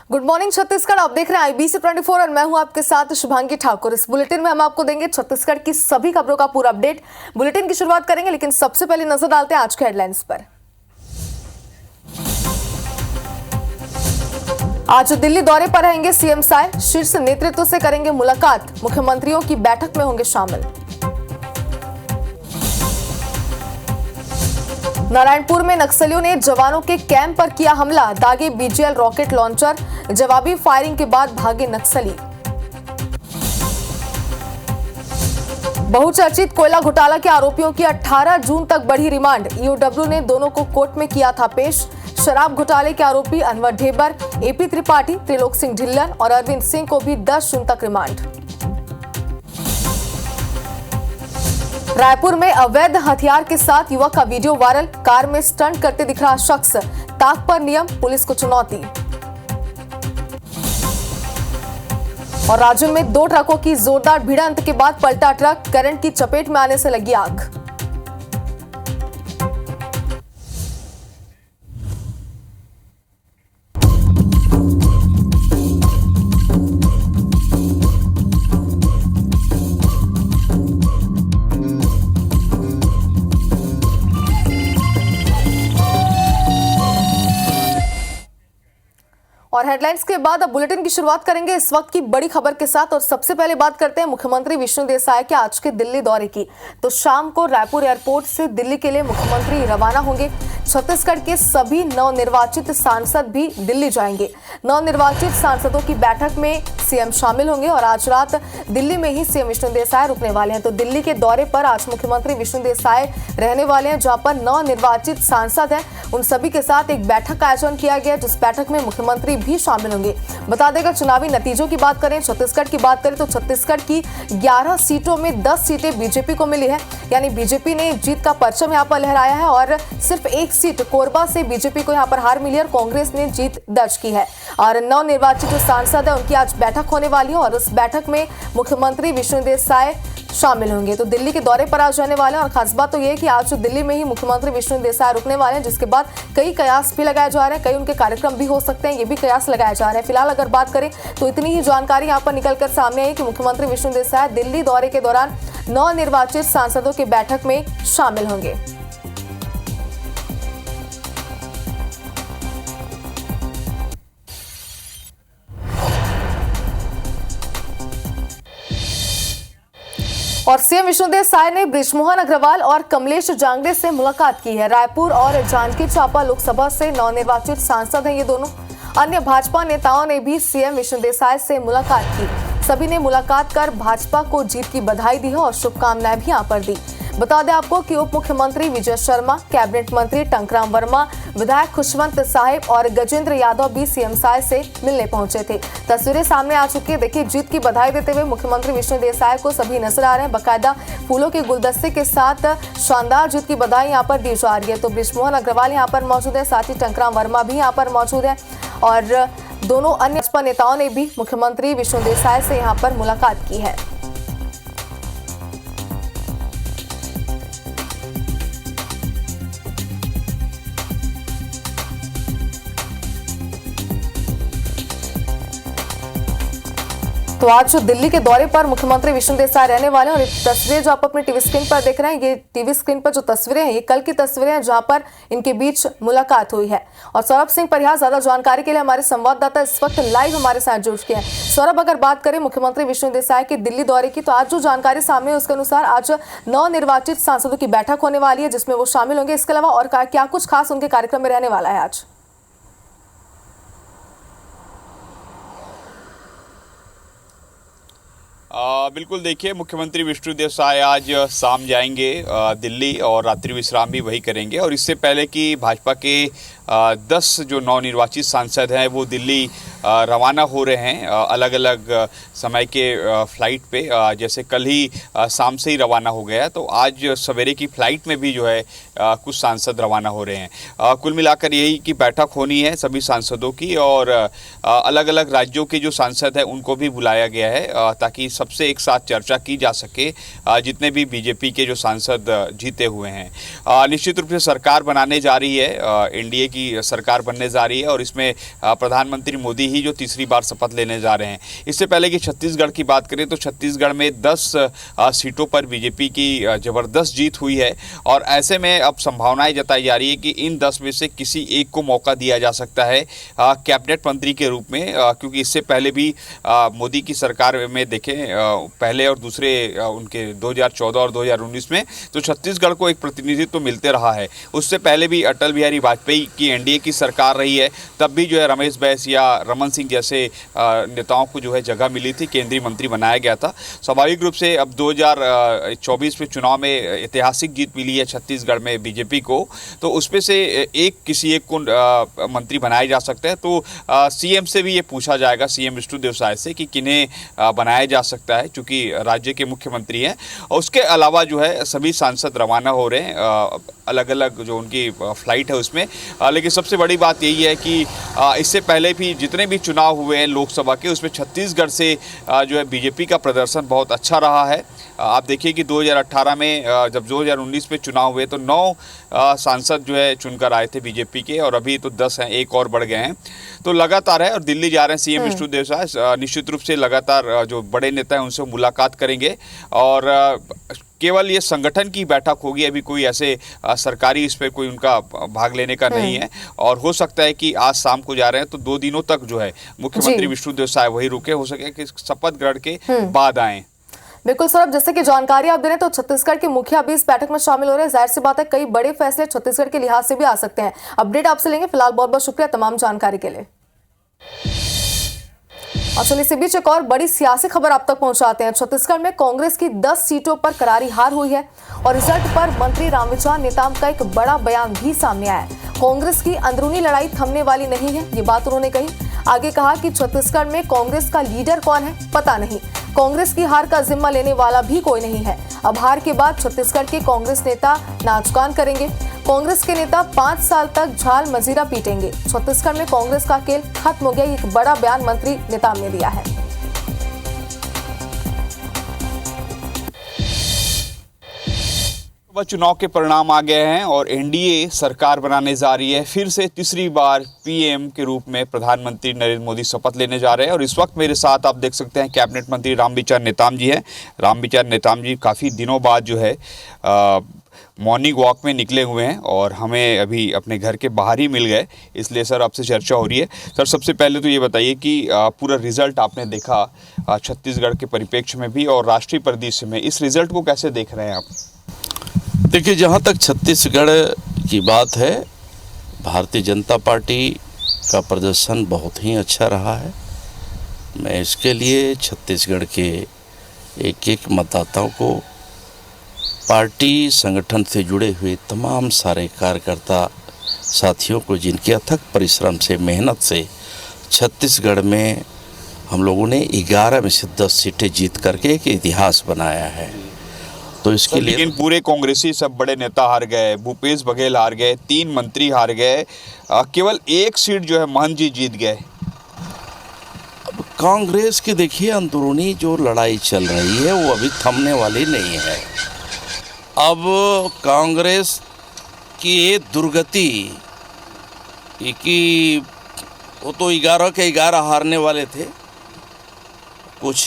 Good morning Chhattisgarh. आप देख रहे हैं IBC 24 और मैं हूं आपके साथ शुभांगी ठाकुर। इस बुलेटिन में हम आपको देंगे छत्तीसगढ़ की सभी खबरों का पूरा अपडेट। बुलेटिन की शुरुआत करेंगे, लेकिन सबसे पहले नजर डालते हैं आज के हेडलाइंस पर। आज दिल्ली दौरे पर रहेंगे सीएम साय, शीर्ष नेतृत्व से करेंगे मुलाकात, मुख्यमंत्रियों की बैठक में होंगे शामिल। नारायणपुर में नक्सलियों ने जवानों के कैंप पर किया हमला, दागे BGL रॉकेट लॉन्चर, जवाबी फायरिंग के बाद भागे नक्सली। बहुचर्चित कोयला घोटाला के आरोपियों की 18 जून तक बढ़ी रिमांड, EOW ने दोनों को कोर्ट में किया था पेश। शराब घोटाले के आरोपी अनवर ढेबर, AP त्रिपाठी, त्रिलोक सिंह ढिल्लन और अरविंद सिंह को भी 10 जून तक रिमांड। रायपुर में अवैध हथियार के साथ युवक का वीडियो वायरल, कार में स्टंट करते दिख रहा शख्स, ताक पर नियम, पुलिस को चुनौती। और राजौंद में 2 ट्रकों की जोरदार भिड़ंत के बाद पलटा ट्रक, करंट की चपेट में आने से लगी आग। और हेडलाइंस के बाद अब बुलेटिन की शुरुआत करेंगे इस वक्त की बड़ी खबर के साथ। और सबसे पहले बात करते हैं मुख्यमंत्री विष्णुदेव साय के आज के दिल्ली दौरे की। तो शाम को रायपुर एयरपोर्ट से दिल्ली के लिए मुख्यमंत्री रवाना होंगे। छत्तीसगढ़ के सभी नवनिर्वाचित सांसद भी दिल्ली जाएंगे। नवनिर्वाचित सांसदों की बैठक में सीएम शामिल होंगे और आज रात दिल्ली में ही सीएम विष्णुदेव साय रुकने वाले हैं। तो दिल्ली के दौरे पर आज मुख्यमंत्री विष्णुदेव साय रहने वाले हैं, जहां पर नवनिर्वाचित सांसद हैं उन सभी के साथ एक बैठक का आयोजन किया गया, जिस बैठक में मुख्यमंत्री भी शामिल होंगे। बता दें, चुनावी नतीजों की बात करें, छत्तीसगढ़ की बात करें तो छत्तीसगढ़ की 11 सीटों में 10 सीटें बीजेपी को मिली है, यानी बीजेपी ने जीत का परचम यहां पर लहराया है। और सिर्फ 1 सीट कोरबा से बीजेपी को यहां पर हार मिली और कांग्रेस ने जीत दर्ज की है। और नवनिर्वाचित जो सांसद है उनकी आज बैठक होने वाली है और उस बैठक में मुख्यमंत्री विष्णुदेव साय शामिल होंगे। तो दिल्ली के दौरे पर आज जाने वाले हैं और खास बात तो ये है कि आज दिल्ली में ही मुख्यमंत्री विष्णुदेव साय रुकने वाले हैं, जिसके बाद कई कयास भी लगाए जा रहे हैं, कई उनके कार्यक्रम भी हो सकते हैं, ये भी कयास लगाए जा रहे हैं। फिलहाल अगर बात करें तो इतनी ही जानकारी यहाँ पर निकलकर सामने आई कि मुख्यमंत्री विष्णुदेव साय दिल्ली दौरे के दौरान नवनिर्वाचित सांसदों की बैठक में शामिल होंगे। और सीएम विष्णुदेव साय ने बृजमोहन अग्रवाल और कमलेश जांगड़े से मुलाकात की है। रायपुर और जांजगीर चांपा लोकसभा से नवनिर्वाचित सांसद हैं ये दोनों। अन्य भाजपा नेताओं ने भी सीएम विष्णुदेव साय से मुलाकात की। सभी ने मुलाकात कर भाजपा को जीत की बधाई दी है और शुभकामनाएं भी यहाँ पर दी। बता दें आपको कि उप मुख्यमंत्री विजय शर्मा, कैबिनेट मंत्री टंकराम वर्मा, विधायक खुशवंत साहिब और गजेंद्र यादव भी सीएम साय से मिलने पहुंचे थे। तस्वीरें सामने आ चुकी है। देखिए, जीत की बधाई देते हुए मुख्यमंत्री विष्णुदेव साय को सभी नजर आ रहे हैं। बकायदा फूलों के गुलदस्ते के साथ शानदार जीत की बधाई यहाँ पर दी जा रही है। तो बृजमोहन अग्रवाल यहाँ पर मौजूद है, साथ ही टंकराम वर्मा भी यहाँ पर मौजूद है और दोनों अन्य भाजपा नेताओं ने भी मुख्यमंत्री विष्णुदेव साय से यहाँ पर मुलाकात की है। तो आज जो दिल्ली के दौरे पर मुख्यमंत्री विष्णुदेव साय रहने वाले हैं और तस्वीरें जो आप अपने टीवी स्क्रीन पर देख रहे हैं, ये टीवी स्क्रीन पर जो तस्वीरें हैं ये कल की तस्वीरें हैं जहां पर इनके बीच मुलाकात हुई है। और सौरभ सिंह परिहार ज्यादा जानकारी के लिए हमारे संवाददाता इस वक्त लाइव हमारे साथ जुड़ चुके हैं। सौरभ, अगर बात करें मुख्यमंत्री विष्णुदेव साय के दिल्ली दौरे की, तो आज जो जानकारी सामने है उसके अनुसार आज नवनिर्वाचित सांसदों की बैठक होने वाली है जिसमें वो शामिल होंगे। इसके अलावा और क्या कुछ खास उनके कार्यक्रम में रहने वाला है आज? बिल्कुल, देखिए, मुख्यमंत्री विष्णुदेव साय आज शाम जाएंगे दिल्ली और रात्रि विश्राम भी वही करेंगे। और इससे पहले कि भाजपा के 10 जो नवनिर्वाचित सांसद हैं वो दिल्ली रवाना हो रहे हैं अलग अलग समय के फ़्लाइट पे। जैसे कल ही शाम से ही रवाना हो गया, तो आज सवेरे की फ़्लाइट में भी जो है कुछ सांसद रवाना हो रहे हैं। कुल मिलाकर यही कि बैठक होनी है सभी सांसदों की और अलग अलग राज्यों के जो सांसद हैं उनको भी बुलाया गया है ताकि सबसे एक साथ चर्चा की जा सके जितने भी बीजेपी के जो सांसद जीते हुए हैं। निश्चित रूप से सरकार बनाने जा रही है, एनडीए की सरकार बनने जा रही है और इसमें प्रधानमंत्री मोदी ही जो तीसरी बार शपथ लेने जा रहे हैं। इससे पहले कि छत्तीसगढ़ की बात करें तो छत्तीसगढ़ में 10 सीटों पर बीजेपी की ज़बरदस्त जीत हुई है और ऐसे में अब संभावनाएं जताई जा रही है कि इन 10 में से किसी एक को मौका दिया जा सकता है कैबिनेट मंत्री के रूप में, क्योंकि इससे पहले भी मोदी की सरकार में देखें पहले और दूसरे उनके 2014 और 2019 में तो छत्तीसगढ़ को एक प्रतिनिधित्व तो मिलते रहा है। उससे पहले भी अटल बिहारी वाजपेयी की एनडीए की सरकार रही है, तब भी जो है रमेश बैस या रमन सिंह जैसे नेताओं को जो है जगह मिली थी, केंद्रीय मंत्री बनाया गया था। स्वाभाविक रूप से अब 2024 में चुनाव में ऐतिहासिक जीत मिली है छत्तीसगढ़ में बीजेपी को, तो उसमें से किसी एक को मंत्री बनाया जा सकता है। तो सीएम से भी ये पूछा जाएगा, सीएम विष्णुदेव साय से, कि किन्हें बनाया जा सकता है, चूँकि राज्य के मुख्यमंत्री हैं। और उसके अलावा जो है सभी सांसद रवाना हो रहे हैं अलग अलग जो उनकी फ्लाइट है उसमें। लेकिन सबसे बड़ी बात यही है कि इससे पहले भी जितने भी चुनाव हुए हैं लोकसभा के, उसमें छत्तीसगढ़ से जो है बीजेपी का प्रदर्शन बहुत अच्छा रहा है। आप देखिए कि 2018 में जब 2019 में चुनाव हुए तो 9 सांसद जो है चुनकर आए थे बीजेपी के, और अभी तो 10 हैं, एक और बढ़ गए हैं। तो लगातार है और दिल्ली जा रहे हैं सीएम विष्णुदेव साय, निश्चित रूप से लगातार जो बड़े नेता हैं उनसे मुलाकात करेंगे और केवल ये संगठन की बैठक होगी, अभी कोई ऐसे सरकारी इस पर कोई उनका भाग लेने का नहीं है। और हो सकता है कि आज शाम को जा रहे हैं तो 2 दिनों तक जो है मुख्यमंत्री विष्णुदेव साय वही रुके, हो सके कि शपथ ग्रहण के बाद आए। बिल्कुल सर, अब जैसे कि जानकारी आप दे रहे हैं तो छत्तीसगढ़ के मुखिया भी इस बैठक में शामिल हो रहे हैं। जाहिर सी बात है कई बड़े फैसले छत्तीसगढ़ के लिहाज से भी आ सकते हैं। अपडेट आपसे लेंगे, फिलहाल बहुत बहुत शुक्रिया तमाम जानकारी के लिए। और चलिए इसी बीच एक और बड़ी सियासी खबर आप तक पहुंचाते हैं। छत्तीसगढ़ में कांग्रेस की 10 सीटों पर करारी हार हुई है और रिजल्ट पर मंत्री रामविचार नेताम का एक बड़ा बयान भी सामने आया है। कांग्रेस की अंदरूनी लड़ाई थमने वाली नहीं है, ये बात उन्होंने कही। आगे कहा कि छत्तीसगढ़ में कांग्रेस का लीडर कौन है पता नहीं, कांग्रेस की हार का जिम्मा लेने वाला भी कोई नहीं है। अब हार के बाद छत्तीसगढ़ के कांग्रेस नेता नाच गान करेंगे। कांग्रेस के नेता 5 साल तक झाल मजीरा पीटेंगे। छत्तीसगढ़ में कांग्रेस का खेल खत्म हो गया, एक बड़ा बयान मंत्री नेताम ने दिया है। चुनाव के परिणाम आ गए हैं और एनडीए सरकार बनाने जा रही है। फिर से तीसरी बार पीएम के रूप में प्रधानमंत्री नरेंद्र मोदी शपथ लेने जा रहे हैं और इस वक्त मेरे साथ आप देख सकते हैं कैबिनेट मंत्री रामविचार नेताम जी हैं। रामविचार नेताम जी काफ़ी दिनों बाद जो है मॉर्निंग वॉक में निकले हुए हैं और हमें अभी अपने घर के बाहर ही मिल गए, इसलिए सर आपसे चर्चा हो रही है। सर सबसे पहले तो ये बताइए कि पूरा रिजल्ट आपने देखा छत्तीसगढ़ के परिप्रेक्ष्य में भी और राष्ट्रीय परिदृश्य में, इस रिजल्ट को कैसे देख रहे हैं आप? देखिए, जहाँ तक छत्तीसगढ़ की बात है, भारतीय जनता पार्टी का प्रदर्शन बहुत ही अच्छा रहा है। मैं इसके लिए छत्तीसगढ़ के एक एक मतदाताओं को, पार्टी संगठन से जुड़े हुए तमाम सारे कार्यकर्ता साथियों को, जिनके अथक परिश्रम से, मेहनत से छत्तीसगढ़ में हम लोगों ने 11 में से 10 सीटें जीत करके एक इतिहास बनाया है। तो इसके लिए लेकिन पूरे कांग्रेसी सब बड़े नेता हार गए, भूपेश बघेल हार गए, 3 मंत्री हार गए, केवल 1 सीट जो है महंत जी जीत गए। अब कांग्रेस की देखिए अंदरूनी जो लड़ाई चल रही है वो अभी थमने वाली नहीं है। अब कांग्रेस की ये दुर्गति कि वो तो 11 के 11 हारने वाले थे, कुछ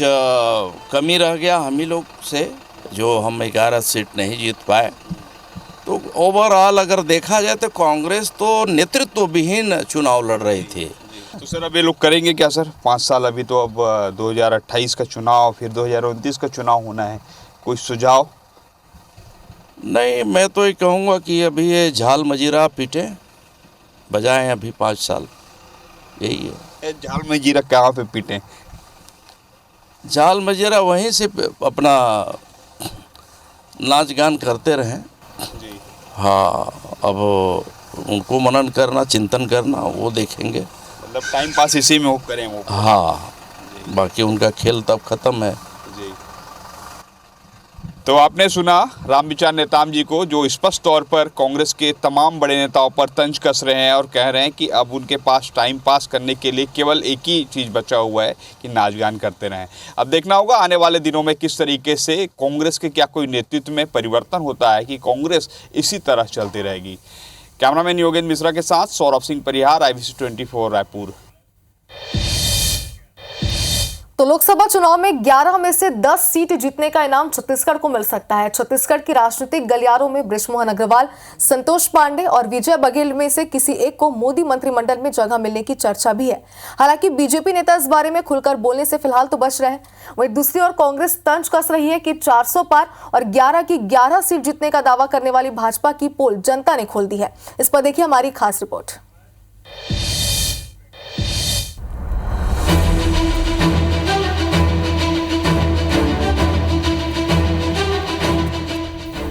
कमी रह गया हम ही लोग से, जो हम 11 सीट नहीं जीत पाए। तो ओवरऑल अगर देखा जाए तो कांग्रेस तो नेतृत्व विहीन चुनाव लड़ रही थी। तो सर अब ये लोग करेंगे क्या सर? 5 साल अभी तो, अब 2028 का चुनाव, फिर 2029 का चुनाव होना है, कोई सुझाव? नहीं, मैं तो ये कहूँगा कि अभी ये झाल मजीरा पीटे बजाएं अभी 5 साल, यही है। झाल मजीरा कहाँ पे पीटे? झाल मजीरा वहीं से अपना नाच गान करते रहें। हाँ, अब उनको मनन करना, चिंतन करना, वो देखेंगे। मतलब टाइम पास इसी में हो करें वो? हाँ, बाकी उनका खेल तब खत्म है जी। तो आपने सुना रामविचार नेताम जी को, जो स्पष्ट तौर पर कांग्रेस के तमाम बड़े नेताओं पर तंज कस रहे हैं और कह रहे हैं कि अब उनके पास टाइम पास करने के लिए केवल एक ही चीज़ बचा हुआ है कि नाच गान करते रहें। अब देखना होगा आने वाले दिनों में किस तरीके से कांग्रेस के क्या कोई नेतृत्व में परिवर्तन होता है कि कांग्रेस इसी तरह चलती रहेगी। कैमरामैन योगेंद्र मिश्रा के साथ सौरभ सिंह परिहार, IBC 24 रायपुर। तो लोकसभा चुनाव में 11 में से 10 सीट जीतने का इनाम छत्तीसगढ़ को मिल सकता है। छत्तीसगढ़ की राजनीतिक गलियारों में बृजमोहन अग्रवाल, संतोष पांडे और विजय बघेल में से किसी एक को मोदी मंत्रिमंडल में जगह मिलने की चर्चा भी है। हालांकि बीजेपी नेता इस बारे में खुलकर बोलने से फिलहाल तो बच रहे हैं। वहीं दूसरी ओर कांग्रेस तंज कस रही है कि 400 पार और 11 की 11 सीट जीतने का दावा करने वाली भाजपा की पोल जनता ने खोल दी है। इस पर देखिए हमारी खास रिपोर्ट।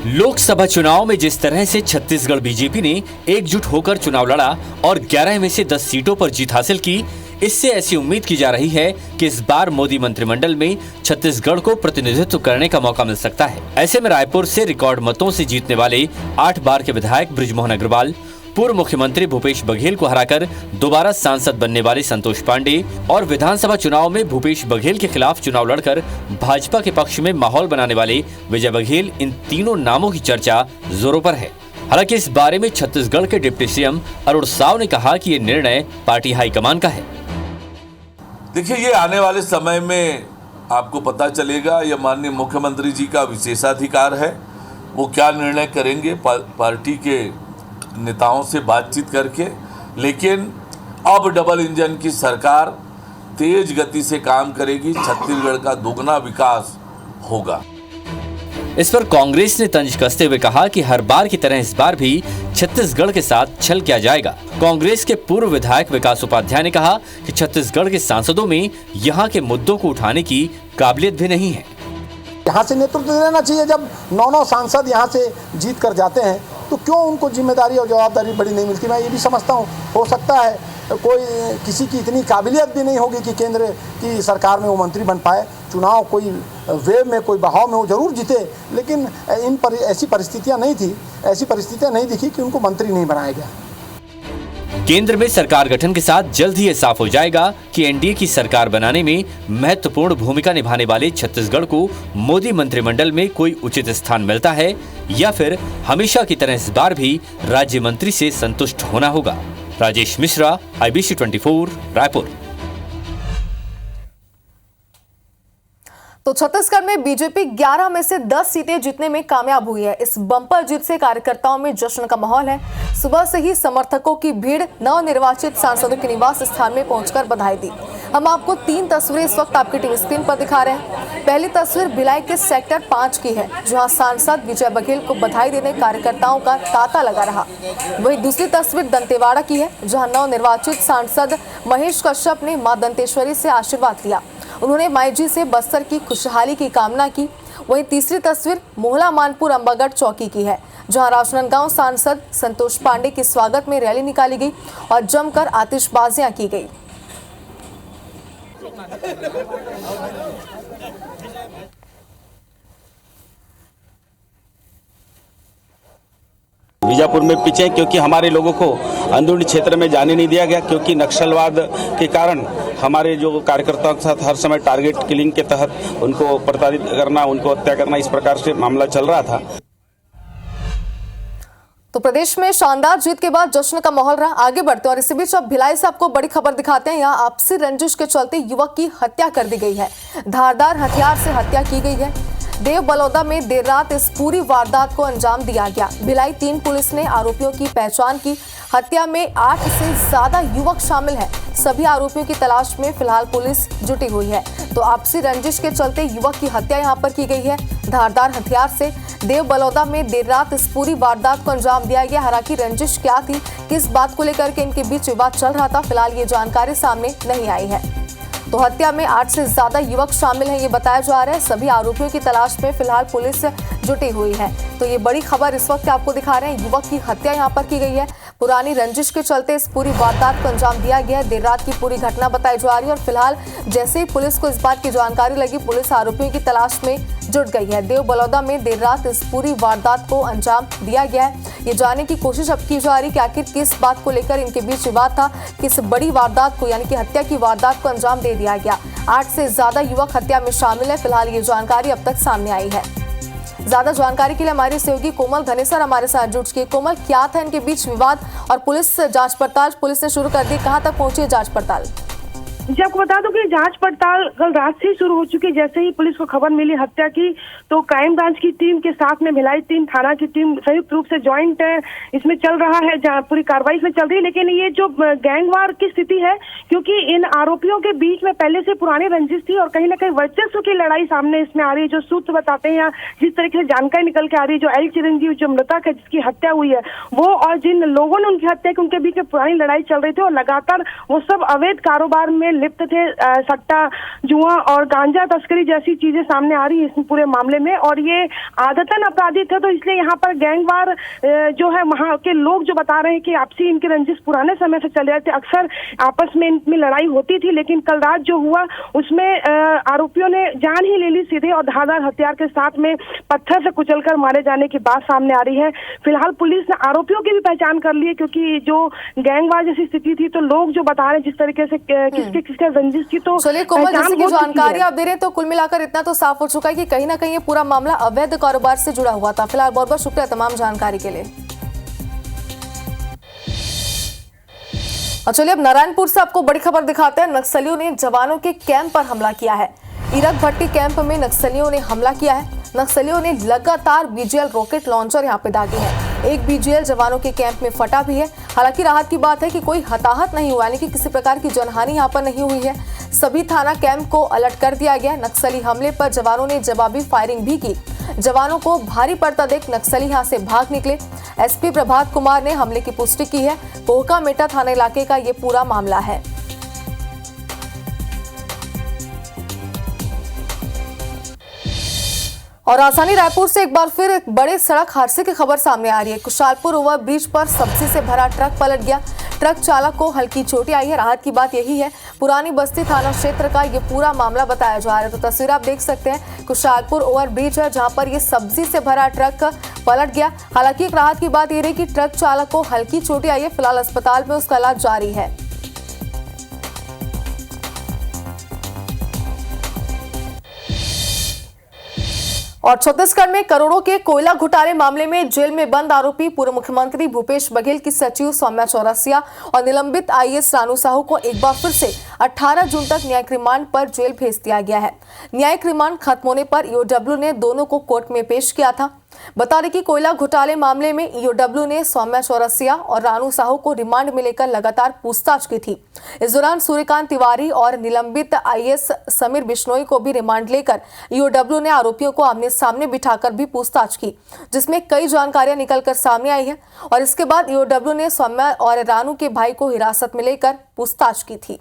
लोकसभा चुनाव में जिस तरह से छत्तीसगढ़ बीजेपी ने एकजुट होकर चुनाव लड़ा और 11 में से 10 सीटों पर जीत हासिल की, इससे ऐसी उम्मीद की जा रही है कि इस बार मोदी मंत्रिमंडल में छत्तीसगढ़ को प्रतिनिधित्व करने का मौका मिल सकता है। ऐसे में रायपुर से रिकॉर्ड मतों से जीतने वाले 8 बार के विधायक बृजमोहन अग्रवाल, पूर्व मुख्यमंत्री भूपेश बघेल को हराकर दोबारा सांसद बनने वाले संतोष पांडे और विधानसभा चुनाव में भूपेश बघेल के खिलाफ चुनाव लड़कर भाजपा के पक्ष में माहौल बनाने वाले विजय बघेल, इन तीनों नामों की चर्चा जोरों पर है। हालांकि इस बारे में छत्तीसगढ़ के डिप्टी सीएम अरुण साव ने कहा कि ये निर्णय पार्टी हाईकमान का है। देखिए, ये आने वाले समय में आपको पता चलेगा। यह माननीय मुख्यमंत्री जी का विशेषाधिकार है, वो क्या निर्णय करेंगे पार्टी के नेताओं से बातचीत करके। लेकिन अब डबल इंजन की सरकार तेज गति से काम करेगी, छत्तीसगढ़ का दोगुना विकास होगा। इस पर कांग्रेस ने तंज कसते हुए कहा कि हर बार की तरह इस बार भी छत्तीसगढ़ के साथ छल किया जाएगा। कांग्रेस के पूर्व विधायक विकास उपाध्याय ने कहा कि छत्तीसगढ़ के सांसदों में यहाँ के मुद्दों को उठाने की काबिलियत भी नहीं है। यहाँ से नेतृत्व देना चाहिए। जब 9 सांसद यहाँ से जीत कर जाते हैं तो क्यों उनको जिम्मेदारी और जवाबदारी बड़ी नहीं मिलती। मैं ये भी समझता हूँ, हो सकता है कोई किसी की इतनी काबिलियत भी नहीं होगी कि केंद्र की सरकार में वो मंत्री बन पाए। चुनाव कोई वेव में, कोई बहाव में वो जरूर जीते, लेकिन ऐसी परिस्थितियाँ नहीं थी, ऐसी परिस्थितियाँ नहीं दिखी कि उनको मंत्री नहीं बनाया गया। केंद्र में सरकार गठन के साथ जल्द ही ये साफ हो जाएगा कि एनडीए की सरकार बनाने में महत्वपूर्ण भूमिका निभाने वाले छत्तीसगढ़ को मोदी मंत्रिमंडल में कोई उचित स्थान मिलता है या फिर हमेशा की तरह इस बार भी राज्य मंत्री से संतुष्ट होना होगा। राजेश मिश्रा, IBC 24, रायपुर। तो छत्तीसगढ़ में बीजेपी 11 में से 10 सीटें जीतने में कामयाब हुई है। इस बम्पर जीत से कार्यकर्ताओं में जश्न का माहौल है। सुबह से ही समर्थकों की भीड़ नवनिर्वाचित सांसदों के निवास स्थान में पहुंचकर बधाई दी। हम आपको 3 तस्वीरें इस वक्त आपकी टीवी स्क्रीन पर दिखा रहे हैं। पहली तस्वीर भिलाई के सेक्टर 5 की है, जहां सांसद विजय बघेल को बधाई देने कार्यकर्ताओं का तांता लगा रहा। वहीं दूसरी तस्वीर दंतेवाड़ा की है, जहां नवनिर्वाचित सांसद महेश कश्यप ने मां दंतेश्वरी से आशीर्वाद लिया। उन्होंने माई जी से बस्तर की खुशहाली की कामना की। वहीं तीसरी तस्वीर मोहला मानपुर अंबागढ़ चौकी की है, जहां राजनांदगांव सांसद संतोष पांडे के स्वागत में रैली निकाली गई और जमकर आतिशबाजियां की गई। बीजापुर में पीछे क्योंकि हमारे लोगों को अंदरूनी क्षेत्र में जाने नहीं दिया गया, क्योंकि नक्सलवाद के कारण हमारे जो कार्यकर्ताओं के साथ हर समय टारगेट किलिंग के तहत उनको प्रताड़ित करना, उनको हत्या करना, इस प्रकार से मामला चल रहा था। तो प्रदेश में शानदार जीत के बाद जश्न का माहौल रहा। आगे बढ़ते और इसी बीच अब भिलाई से आपको बड़ी खबर दिखाते हैं। यहाँ आपसी रंजिश के चलते युवक की हत्या कर दी गई है। धारदार हथियार से हत्या की गई है। देव बलौदा में देर रात इस पूरी वारदात को अंजाम दिया गया। भिलाई 3 पुलिस ने आरोपियों की पहचान की। हत्या में 8 से ज्यादा युवक शामिल हैं। सभी आरोपियों की तलाश में फिलहाल पुलिस जुटी हुई है। तो आपसी रंजिश के चलते युवक की हत्या यहां पर की गई है। धारदार हथियार से देव बलौदा में देर रात इस पूरी वारदात को अंजाम दिया गया। हालांकि रंजिश क्या थी, किस बात को लेकर के इनके बीच विवाद चल रहा था, फिलहाल ये जानकारी सामने नहीं आई है। तो हत्या में 8 से ज्यादा युवक शामिल हैं, ये बताया जा रहा है। सभी आरोपियों की तलाश में फिलहाल पुलिस जुटी हुई है। तो ये बड़ी खबर इस वक्त आपको दिखा रहे हैं। युवक की हत्या यहां पर की गई है। पुरानी रंजिश के चलते इस पूरी वारदात को अंजाम दिया गया है। देर रात की पूरी घटना बताई जा रही है और फिलहाल जैसे ही पुलिस को इस बात की जानकारी लगी, पुलिस आरोपियों की तलाश में जुट गई है। देव बलौदा में देर रात इस पूरी वारदात को अंजाम दिया गया है। ये जानने की कोशिश अब की जा रही कि आखिर किस बात को लेकर इनके बीच विवाद था, किस बड़ी वारदात को यानी कि हत्या की वारदात को अंजाम दे दिया गया। 8 से ज्यादा युवक हत्या में शामिल है। फिलहाल ये जानकारी अब तक सामने आई है। ज्यादा जानकारी के लिए हमारे सहयोगी कोमल धनेसर हमारे साथ जुड़ चुके। कोमल, क्या था इनके बीच विवाद और पुलिस जांच पड़ताल पुलिस ने शुरू कर दी, कहां तक पहुंची है जांच पड़ताल? जी, आपको बता दूं कि जांच पड़ताल कल रात से ही शुरू हो चुकी है। जैसे ही पुलिस को खबर मिली हत्या की, तो क्राइम ब्रांच की टीम के साथ में भिलाई टीम, थाना की टीम संयुक्त रूप से ज्वाइंट इसमें चल रहा है, पूरी कार्रवाई इसमें चल रही है। लेकिन ये जो गैंगवार की स्थिति है, क्योंकि इन आरोपियों के बीच में पहले से पुरानी रंजिश थी और कहीं ना कहीं वर्चस्व की लड़ाई सामने इसमें आ रही है। जो सूत्र बताते हैं या जिस तरीके से जानकारी निकल के आ रही है, जो एल चिरंजीव जो मृतक है जिसकी हत्या हुई है, वो और जिन लोगों ने उनकी हत्या की, उनके बीच में पुरानी लड़ाई चल रही थी और लगातार वो सब अवैध कारोबार में लिप्त थे। सट्टा, जुआ और गांजा तस्करी जैसी चीजें सामने आ रही है इस पूरे मामले में, और ये आदतन अपराधी थे। तो इसलिए यहाँ पर गैंगवार जो है, वहाँ के लोग जो बता रहे हैं कि आपसी इनकी रंजिश पुराने समय से चले आते, अक्सर आपस में इनमें लड़ाई होती थी। लेकिन कल रात जो हुआ उसमें आरोपियों ने जान ही ले ली सीधे, और धारदार हथियार के साथ में पत्थर से कुचलकर मारे जाने की बात सामने आ रही है। फिलहाल पुलिस ने आरोपियों की भी पहचान कर ली है, क्योंकि जो गैंगवार जैसी स्थिति थी, तो लोग जो बता रहे हैं जिस तरीके से किसके रंजिश की, तो चलिए कोमल, जैसे की जानकारी आप दे रहे हैं, तो कुल मिलाकर इतना तो साफ हो चुका है कि कहीं ना कहीं ये पूरा मामला अवैध कारोबार से जुड़ा हुआ था। फिलहाल बहुत बहुत शुक्रिया तमाम जानकारी के लिए। और चलिए अब नारायणपुर से आपको बड़ी खबर दिखाते हैं। नक्सलियों ने जवानों के कैंप पर हमला किया है। ईरक भट्टी कैंप में नक्सलियों ने हमला किया है। नक्सलियों ने लगातार बीजीएल रॉकेट लॉन्चर यहां पे दागे हैं। एक बीजीएल जवानों के कैंप में फटा भी है। हालांकि राहत की बात है कि कोई हताहत नहीं हुआ, यानी कि किसी प्रकार की जनहानि यहां पर नहीं हुई है। सभी थाना कैंप को अलर्ट कर दिया गया। नक्सली हमले पर जवानों ने जवाबी फायरिंग भी की। जवानों को भारी पड़ता देख नक्सली यहां से भाग निकले। एसपी प्रभात कुमार ने हमले की पुष्टि की है। कोहका मेटा थाना इलाके का ये पूरा मामला है। और राजधानी रायपुर से एक बार फिर एक बड़े सड़क हादसे की खबर सामने आ रही है। कुशालपुर ओवर ब्रिज पर सब्जी से भरा ट्रक पलट गया। ट्रक चालक को हल्की चोटें आई है। राहत की बात यही है, पुरानी बस्ती थाना क्षेत्र का ये पूरा मामला बताया जा रहा है। तो तस्वीर आप देख सकते हैं, कुशालपुर ओवर ब्रिज है जहां पर ये सब्जी से भरा ट्रक पलट गया। हालांकि एक राहत की बात ये रही कि ट्रक चालक को हल्की चोटें आई है। फिलहाल अस्पताल में उसका इलाज जारी है। और छत्तीसगढ़ में करोड़ों के कोयला घोटाले मामले में जेल में बंद आरोपी पूर्व मुख्यमंत्री भूपेश बघेल की सचिव सौम्या चौरसिया और निलंबित आईएएस रानू साहू को एक बार फिर से 18 जून तक न्यायिक रिमांड पर जेल भेज दिया गया है। न्यायिक रिमांड खत्म होने पर ईओडब्ल्यू ने दोनों को कोर्ट में पेश किया था। बता दें कि कोयला घोटाले मामले में ईओडब्ल्यू ने सौम्या चौरसिया और रानू साहू को रिमांड में लेकर लगातार पूछताछ की थी। इस दौरान सूर्यकांत तिवारी और निलंबित आईएएस समीर बिश्नोई को भी रिमांड लेकर ईओडब्ल्यू ने आरोपियों को आमने सामने बिठाकर भी पूछताछ की, जिसमें कई जानकारियां निकलकर सामने आई है। और इसके बाद ईओडब्ल्यू ने सौम्या और रानू के भाई को हिरासत में लेकर पूछताछ की थी।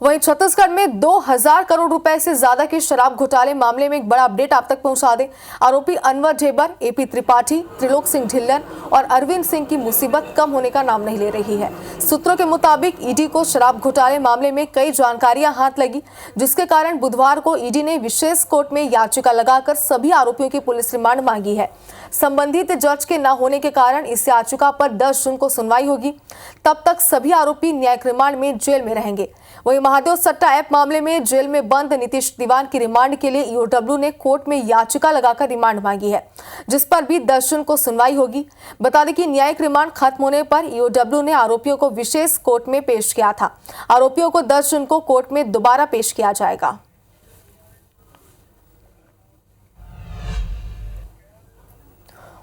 वहीं छत्तीसगढ़ में 2000 करोड़ रुपए से ज्यादा के शराब घोटाले मामले में एक बड़ा अपडेट आप तक पहुंचा दें। आरोपी अनवर ढेबर, एपी त्रिपाठी, त्रिलोक सिंह ढिल्लन और अरविंद सिंह की मुसीबत कम होने का नाम नहीं ले रही है। सूत्रों के मुताबिक ईडी को शराब घोटाले मामले में कई जानकारियां हाथ लगी, जिसके कारण बुधवार को ईडी ने विशेष कोर्ट में याचिका लगाकर सभी आरोपियों की पुलिस रिमांड मांगी है। संबंधित जज के न होने के कारण इस याचिका पर 10 जून को सुनवाई होगी। तब तक सभी आरोपी न्यायिक रिमांड में जेल में रहेंगे। वहीं महादेव सट्टा ऐप मामले में जेल में बंद नीतीश दीवान की रिमांड के लिए ईओडब्ल्यू ने कोर्ट में याचिका लगाकर रिमांड मांगी है, जिस पर भी 10 जून को सुनवाई होगी। बता दें कि न्यायिक रिमांड खत्म होने पर ईओडब्ल्यू ने आरोपियों को विशेष कोर्ट में पेश किया था। आरोपियों को 10 जून को कोर्ट में दोबारा पेश किया जाएगा।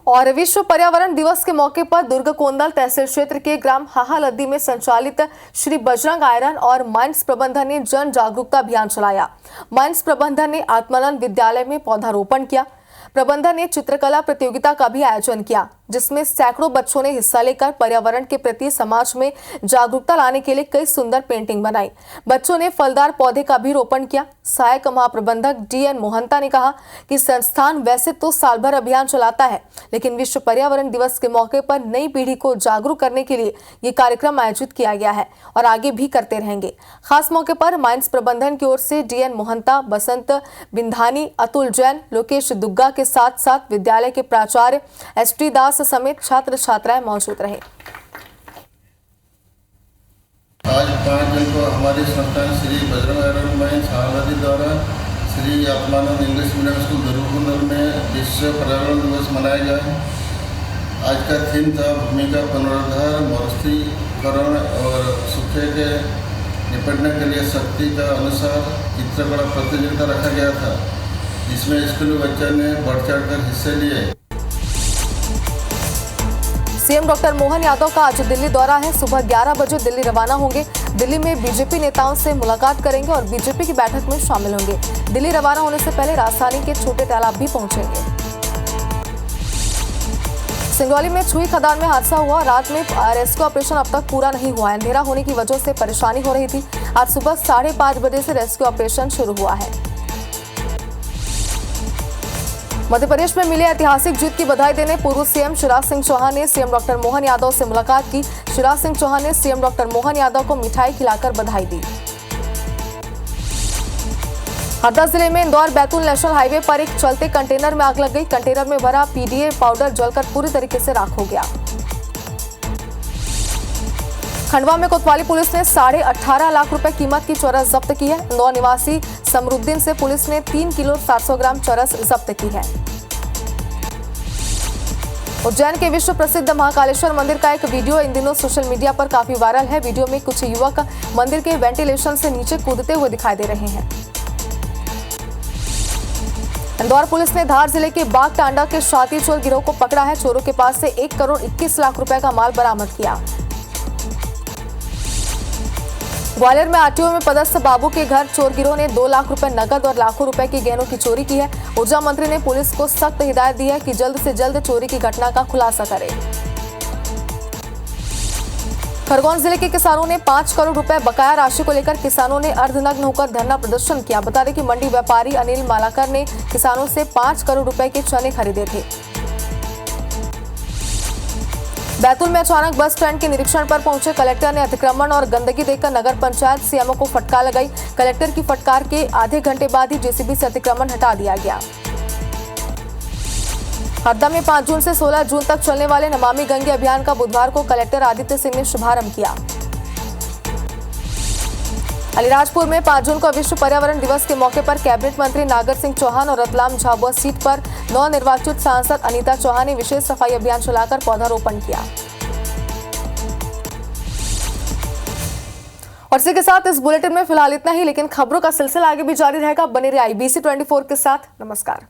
और विश्व पर्यावरण दिवस के मौके पर दुर्ग कोंदल तहसील क्षेत्र के ग्राम हाहालद्दी में संचालित श्री बजरंग आयरन और माइंस प्रबंधन ने जन जागरूकता अभियान चलाया। माइंस प्रबंधन ने आत्मानंद विद्यालय में पौधारोपण किया। प्रबंधन ने चित्रकला प्रतियोगिता का भी आयोजन किया, जिसमें सैकड़ों बच्चों ने हिस्सा लेकर पर्यावरण के प्रति समाज में जागरूकता लाने के लिए कई सुंदर पेंटिंग बनाई। बच्चों ने फलदार पौधे का भी रोपण किया। सहायक महाप्रबंधक डीएन मोहंता ने कहा कि संस्थान वैसे तो साल भर अभियान चलाता है, लेकिन विश्व पर्यावरण दिवस के मौके पर नई पीढ़ी को जागरूक करने के लिए ये कार्यक्रम आयोजित किया गया है और आगे भी करते रहेंगे। खास मौके पर माइंस प्रबंधन की ओर से डीएन मोहंता, बसंत बिंधानी, अतुल जैन, लोकेश दुग्गा के साथ साथ विद्यालय के प्राचार्य एसटी दास समेत छात्र छात्राएं मौजूद रहे। आज 5 जून को हमारी संस्थान श्री बजरंग आयरन माइंस हाहालद्दी द्वारा Shri Atmanand English Medium School Durg में विश्व पर्यावरण दिवस मनाया गया है। आज का थीम था भूमि का पुनरुद्धार, मरुस्थलीकरण और सूखे के निपटने के लिए शक्ति का अनुसार चित्रकला प्रतियोगिता रखा गया था, जिसमें स्कूली बच्चों ने बढ़ चढ़कर हिस्से लिए। सीएम डॉक्टर मोहन यादव का आज दिल्ली दौरा है। सुबह 11 बजे दिल्ली रवाना होंगे। दिल्ली में बीजेपी नेताओं से मुलाकात करेंगे और बीजेपी की बैठक में शामिल होंगे। दिल्ली रवाना होने से पहले राजधानी के छोटे तालाब भी पहुंचेंगे। सिंगरौली में छुई खदान में हादसा हुआ। रात में रेस्क्यू ऑपरेशन अब तक पूरा नहीं हुआ है। अंधेरा होने की वजह से परेशानी हो रही थी। आज सुबह 5:30 बजे से रेस्क्यू ऑपरेशन शुरू हुआ है। मध्य प्रदेश में मिली ऐतिहासिक जीत की बधाई देने पूर्व सीएम शिवराज सिंह चौहान ने सीएम डॉक्टर मोहन यादव से मुलाकात की। शिवराज सिंह चौहान ने सीएम डॉक्टर मोहन यादव को मिठाई खिलाकर बधाई दी। हरदा जिले में इंदौर बैतूल नेशनल हाईवे पर एक चलते कंटेनर में आग लग गई। कंटेनर में भरा पीडीए पाउडर जलकर पूरी तरीके से राख हो गया। खंडवा में कोतवाली पुलिस ने 18.5 लाख रुपए कीमत की चरस जब्त की है। इंदौर निवासी समरुद्दीन से पुलिस ने 3 किलो 700 ग्राम चरस जब्त की है। उज्जैन के विश्व प्रसिद्ध महाकालेश्वर मंदिर का एक वीडियो इन दिनों सोशल मीडिया पर काफी वायरल है। वीडियो में कुछ युवक मंदिर के वेंटिलेशन से नीचे कूदते हुए दिखाई दे रहे हैं। इंदौर पुलिस ने धार जिले के बाग टांडा के शातिर चोर गिरोह को पकड़ा है। चोरों के पास से 1 करोड़ 21 लाख रुपए का माल बरामद किया। ग्वालियर में आरटीओ में पदस्थ बाबू के घर चोर गिरोह ने 2 लाख रुपए नकद और लाखों रुपए की गहनों की चोरी की है। ऊर्जा मंत्री ने पुलिस को सख्त हिदायत दी है कि जल्द से जल्द चोरी की घटना का खुलासा करे। खरगोन जिले के किसानों ने 5 करोड़ रुपए बकाया राशि को लेकर किसानों ने अर्धनग्न होकर धरना प्रदर्शन किया। बता दें कि मंडी व्यापारी अनिल मालाकर ने किसानों से 5 करोड़ रुपए के चने खरीदे थे। बैतूल में अचानक बस स्टैंड के निरीक्षण पर पहुंचे कलेक्टर ने अतिक्रमण और गंदगी देखकर नगर पंचायत सीएमओ को फटकार लगाई। कलेक्टर की फटकार के आधे घंटे बाद ही जेसीबी से अतिक्रमण हटा दिया गया। हरदा में 5 जून से 16 जून तक चलने वाले नमामि गंगे अभियान का बुधवार को कलेक्टर आदित्य सिंह ने शुभारंभ किया। अलीराजपुर में 5 जून को विश्व पर्यावरण दिवस के मौके पर कैबिनेट मंत्री नागर सिंह चौहान और रतलाम झाबुआ सीट पर नवनिर्वाचित सांसद अनीता चौहान ने विशेष सफाई अभियान चलाकर पौधारोपण किया। और इसी के साथ इस बुलेटिन में फिलहाल इतना ही, लेकिन खबरों का सिलसिला आगे भी जारी रहेगा। बने रहिए IBC 24 के साथ। नमस्कार।